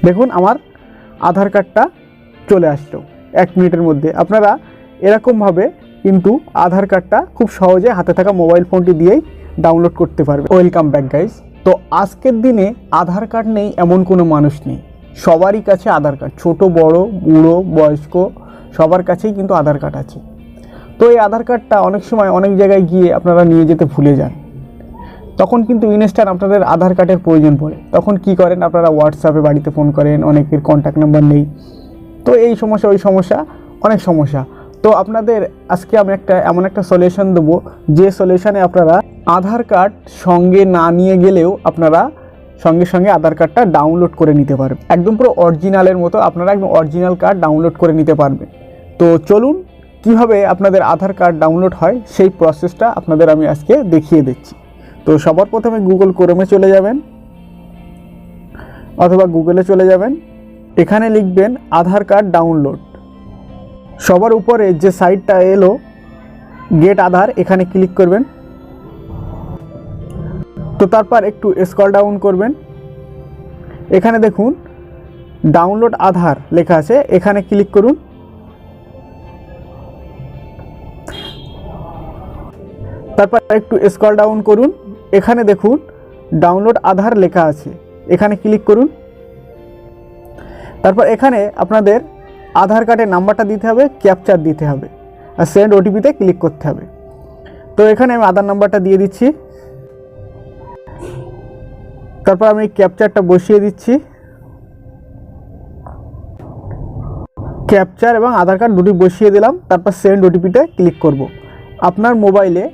দেখুন আমার আধার কার্ডটা চলে আসলো 1 মিনিটের মধ্যে। আপনারা এরকমভাবে কিন্তু আধার কার্ডটা খুব সহজে হাতে থাকা মোবাইল ফোনটি দিয়েই ডাউনলোড করতে পারবে। Welcome back guys. তো আজকের দিনে আধার কার্ড নেই এমন কোনো মানুষ নেই, সবারই কাছে আধার কার্ড, ছোট বড় বুড়ো বয়স্ক সবার কাছেই কিন্তু আধার কার্ড আছে। তো এই আধার কার্ডটা অনেক সময় অনেক জায়গায় গিয়ে আপনারা নিয়ে যেতে ভুলে যান, তখন কিন্তু ইনস্ট্যান্ট আপনাদের আধার কার্ডের প্রয়োজন পড়ে। তখন কি করেন, আপনারা হোয়াটসঅ্যাপে বাড়িতে ফোন করেন, অনেকের কন্ট্যাক্ট নাম্বার নেই। তো এই সমস্যা ওই সমস্যা অনেক সমস্যা। তো আপনাদের আজকে আমি এমন একটা সলিউশন দেবো, যে সলিউশনে আপনারা আধার কার্ড সঙ্গে না নিয়ে গেলেও আপনারা সঙ্গে সঙ্গে আধার কার্ডটা ডাউনলোড করে নিতে পারবেন। একদম পুরো অরিজিনালের মতো আপনারা একদম অরিজিনাল কার্ড ডাউনলোড করে নিতে পারবেন। তো চলুন কিভাবে আপনাদের আধার কার্ড ডাউনলোড হয় সেই প্রসেসটা আপনাদের আমি আজকে দেখিয়ে দিচ্ছি। তো সবার প্রথমে গুগল ক্রোমে চলে যাবেন অথবা গুগলে চলে যাবেন, এখানে লিখবেন আধার কার্ড ডাউনলোড। সবার উপরে যে সাইটটা এলো গেট আধার, এখানে ক্লিক করবেন। তো তারপর একটু স্ক্রল ডাউন করবেন, এখানে দেখুন ডাউনলোড আধার লেখা আছে, এখানে ক্লিক করুন। তারপর একটু স্ক্রল ডাউন করুন, এখানে দেখুন ডাউনলোড আধার লেখা আছে, এখানে ক্লিক করুন। তারপর এখানে আপনাদের আধার কার্ডের নাম্বারটা দিতে হবে, ক্যাপচার দিতে হবে আর সেন্ড ওটিপিতে ক্লিক করতে হবে। তো এখানে আমি আধার নাম্বারটা দিয়ে দিচ্ছি, তারপর আমি ক্যাপচারটা বসিয়ে দিচ্ছি। ক্যাপচার এবং আধার কার্ড দুটি বসিয়ে দিলাম, তারপর সেন্ড ওটিপিতে ক্লিক করব। আপনার মোবাইলে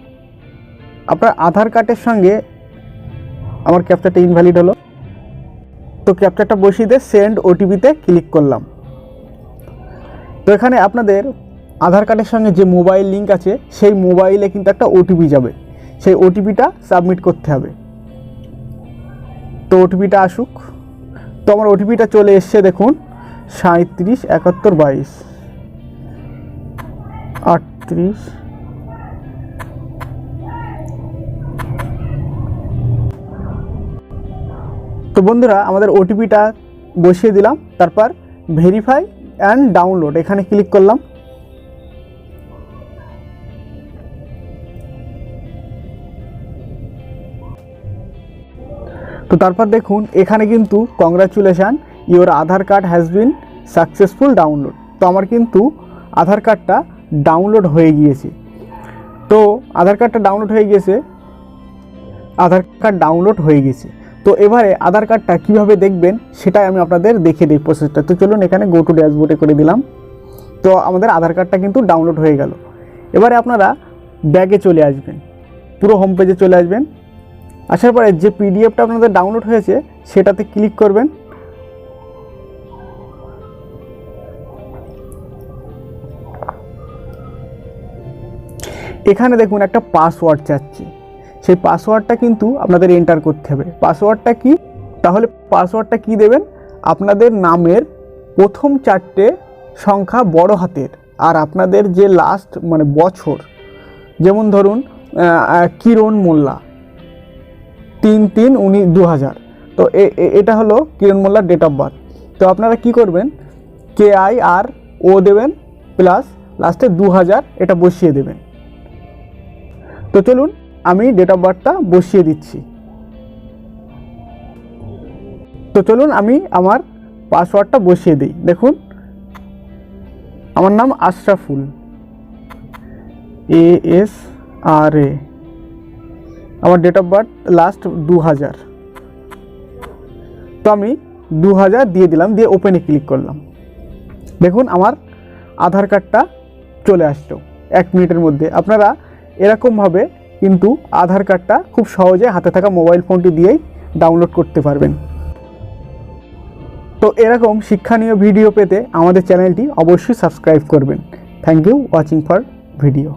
আপনার আধার কার্ডের সঙ্গে আমার ক্যাপচারটা ইনভ্যালিড হলো, তো ক্যাপচারটা বসিয়ে দিয়ে সেন্ড ওটিপিতে ক্লিক করলাম। তো এখানে আপনাদের আধার কার্ডের সঙ্গে যে মোবাইল লিঙ্ক আছে সেই মোবাইলে কিন্তু একটা ওটিপি যাবে, সেই ওটিপিটা সাবমিট করতে হবে। তো ওটিপিটা আসুক। তো আমার ওটিপিটা চলে এসছে, দেখুন 37 71 22 38। তো বন্ধুরা আমাদের ওটিপিটা বসিয়ে দিলাম, তারপর ভেরিফাই অ্যান্ড ডাউনলোড এখানে ক্লিক করলাম। তো তারপর দেখুন এখানে কিন্তু congratulation, your Aadhaar card has been successful download. তো আমার কিন্তু আধার কার্ডটা ডাউনলোড হয়ে গিয়েছে। তো আধার কার্ডটা ডাউনলোড হয়ে গেছে, তো এবারে আধার কার্ডটা কীভাবে দেখবেন সেটাই আমি আপনাদের দেখিয়ে দিই প্রসেসটা। তো চলুন এখানে গো টু ড্যাশবোর্ডে করে দিলাম। তো আমাদের আধার কার্ডটা কিন্তু ডাউনলোড হয়ে গেল। এবারে আপনারা ব্যাগে চলে আসবেন, পুরো হোম পেজে চলে আসবেন। আসার পরে যে পিডিএফটা আপনাদের ডাউনলোড হয়েছে সেটাতে ক্লিক করবেন। এখানে দেখুন একটা পাসওয়ার্ড চাচ্ছে, সেই পাসওয়ার্ডটা কিন্তু আপনাদের এন্টার করতে হবে। পাসওয়ার্ডটা কি? তাহলে পাসওয়ার্ডটা কি দেবেন, আপনাদের নামের প্রথম 4টে সংখ্যা বড় হাতের, আর আপনাদের যে লাস্ট মানে বছর, যেমন ধরুন কিরণ মোল্লা 3/3/2000, তো এটা হলো কিরণ মোল্লার ডেট অফ বার্থ। তো আপনারা কি করবেন, KIRO দেবেন প্লাস লাস্টে 2000 এটা বসিয়ে দেবেন। তো চলুন আমি ডেট অফ বার্থটা বসিয়ে দিচ্ছি। তো চলুন আমি আমার পাসওয়ার্ডটা বসিয়ে দিই। দেখুন আমার নাম আশরাফুল, ASRA, আমার ডেট অফ বার্থ লাস্ট 2000। তো আমি 2000 দিয়ে দিলাম, দিয়ে ওপেনে ক্লিক করলাম। দেখুন আমার আধার কার্ডটা চলে আসলো 1 মিনিটের মধ্যে। আপনারা এরকমভাবে কিন্তু আধার কার্ডটা খুব সহজে হাতে থাকা মোবাইল ফোনটি দিয়েই ডাউনলোড করতে পারবেন। তো এরকম শিক্ষণীয় ভিডিও পেতে আমাদের চ্যানেলটি অবশ্যই সাবস্ক্রাইব করবেন। Thank you watching for video.